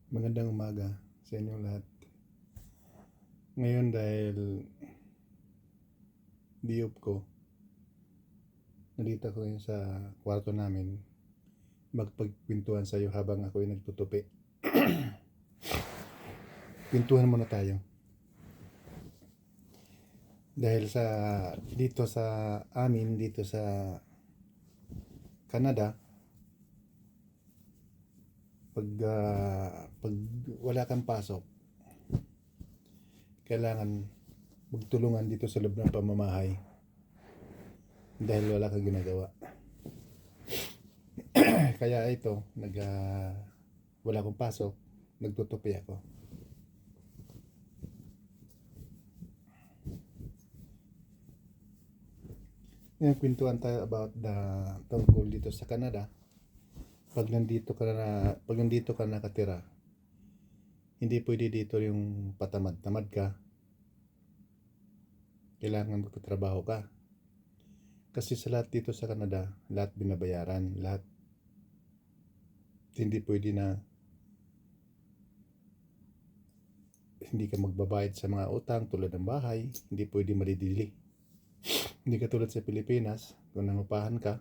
Magandang umaga sa inyong lahat. Ngayon dahil diop ko, nandito ko yun sa kwarto namin magpagpintuan sa iyo habang ako ay nagtutupi. Pintuhan muna tayo. Dahil dito sa amin, dito sa Canada, pag wala kang pasok, kailangan magtulungan dito sa loob ng pamamahay dahil wala kang ginagawa. Kaya ito, wala akong pasok, nagtutupi ako. Ngayon, kwentuhan tayo about tungkol dito sa Canada. Pag nandito ka nakatira, hindi pwede dito yung patamad-tamad ka. Kailangan magtatrabaho ka. Kasi sa lahat dito sa Canada, lahat binabayaran, lahat. Hindi pwede na hindi ka magbabayad sa mga utang tulad ng bahay, hindi pwede madidili. Hindi katulad sa Pilipinas, kung nangupahan ka,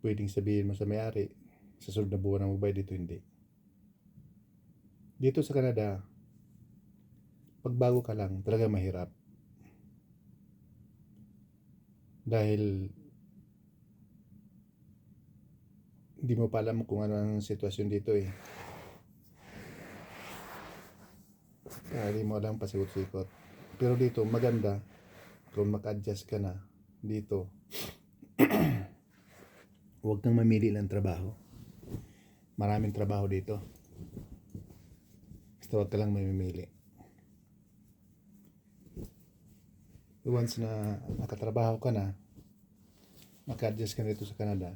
pwedeng sabihin mo sa may-ari, sa sunod na buwan na magbayad, dito hindi. Dito sa Canada, pag bago ka lang, talaga mahirap. Dahil hindi mo pa alam kung ano ang sitwasyon dito eh. Hindi mo alam pasikot-sikot. Pero dito, maganda kung maka-adjust ka na dito. Huwag kang mamili ng trabaho. Maraming trabaho dito. Basta huwag ka lang mamimili. Once na nakatrabaho ka na, maka-adjust ka dito sa Canada,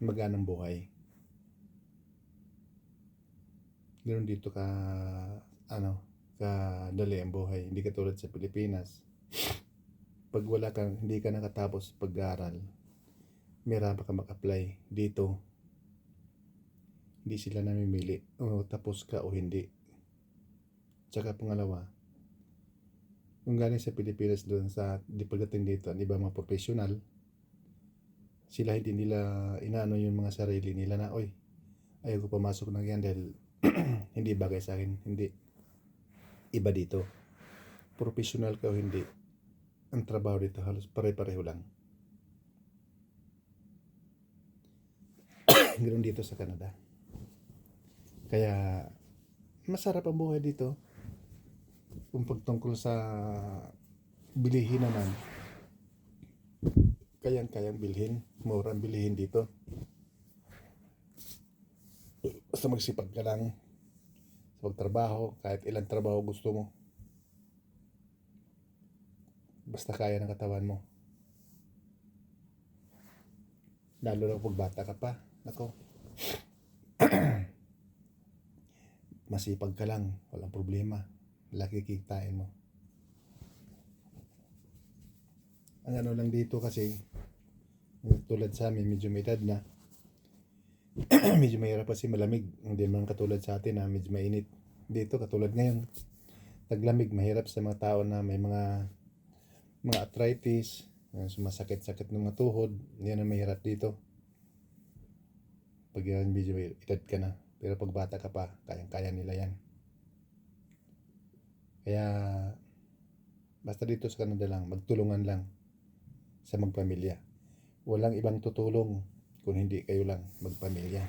magaan ang buhay. Ganoon dito kadali ang buhay. Hindi katulad sa Pilipinas. Pag hindi ka nakatapos pag-aaral, mahirapan ka mag-apply. Dito, hindi sila namimili o tapos ka o hindi. Tsaka pangalawa, kung galing sa Pilipinas doon pagdating dito, di ba mga professional, sila hindi nila inaano yung mga sarili nila na, oy, ayaw ko pumasok na yan dahil hindi bagay sa akin. Hindi. Iba dito. Professional ka o hindi, ang trabaho dito halos pare-pareho lang. Ganoon dito sa Canada. Kaya masarap ang buhay dito. Kung pagtungkol sa bilihin naman, kayang bilhin, mura ang bilihin dito. Basta magsipag ka lang sa pagtrabaho, kahit ilang trabaho gusto mo. Basta kaya ng katawan mo. Lalo na pag bata ka pa. Nako. Masipag ka lang, walang problema. Laki kikitain mo. Ang ano lang dito kasi, tulad sa amin, medyo may edad na. Medyo mahirap kasi malamig. Hindi man katulad sa atin na medyo mainit. Dito katulad ngayon, taglamig, mahirap sa mga tao na may mga arthritis, sumasakit-sakit ng mga tuhod. Yan ang mahirap dito. Pag yan, medyo may edad ka na. Pero pag bata ka pa, kayang-kaya nila yan. Kaya, basta dito sa Canada lang, magtulungan lang sa magpamilya. Walang ibang tutulong kung hindi kayo lang magpamilya.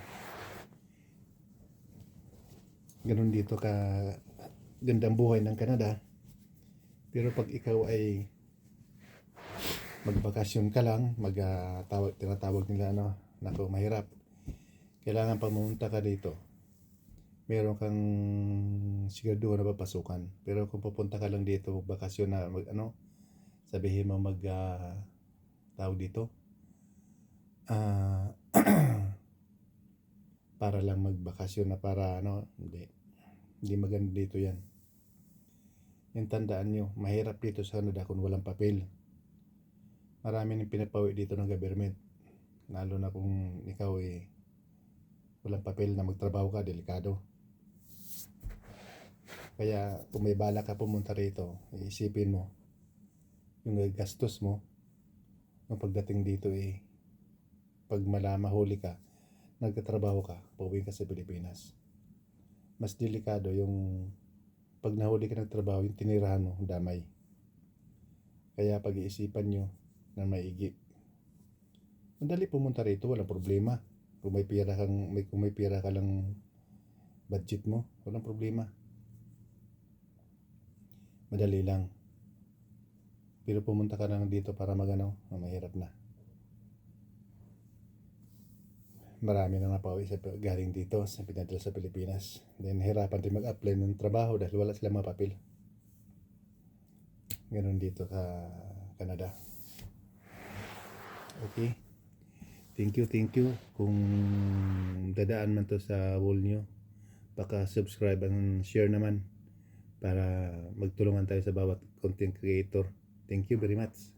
Ganun dito ka gandang buhay ng Canada. Pero pag ikaw ay magbakasyon ka lang, tinatawag nila nako, mahirap. Kailangan pag pumunta ka dito, meron kang siguraduhan na papasukan. Pero kung pupunta ka lang dito magbakasyon na sabihin mo tawag dito, para lang magbakasyon na hindi maganda dito yan. Yung tandaan nyo, mahirap dito sa Canada kung walang papel. Marami nang pinapawi dito ng government, lalo na kung ikaw walang papel na magtrabaho ka, delikado. Kaya kung may bala ka pumunta rito, iisipin mo yung gastos mo ng pagdating dito pag mahuli ka, nagtatrabaho ka, pauwi ka sa Pilipinas. Mas delikado yung pag nahuli ka ng trabaho, yung tinirahan mo, damay. Kaya pag-iisipan nyo na maigi. Madali pumunta rito, walang problema. Kung may pera ka lang budget mo, walang problema. Madali lang. Pero pumunta ka lang dito para mahirap na. Marami na napawi galing dito sa pinadala sa Pilipinas. Then hirapan din mag-apply ng trabaho dahil wala silang mga papel. Ganun dito sa Canada. Okay. Thank you. Kung dadaan man to sa wall nyo, baka subscribe and share naman para magtulungan tayo sa bawat content creator. Thank you very much.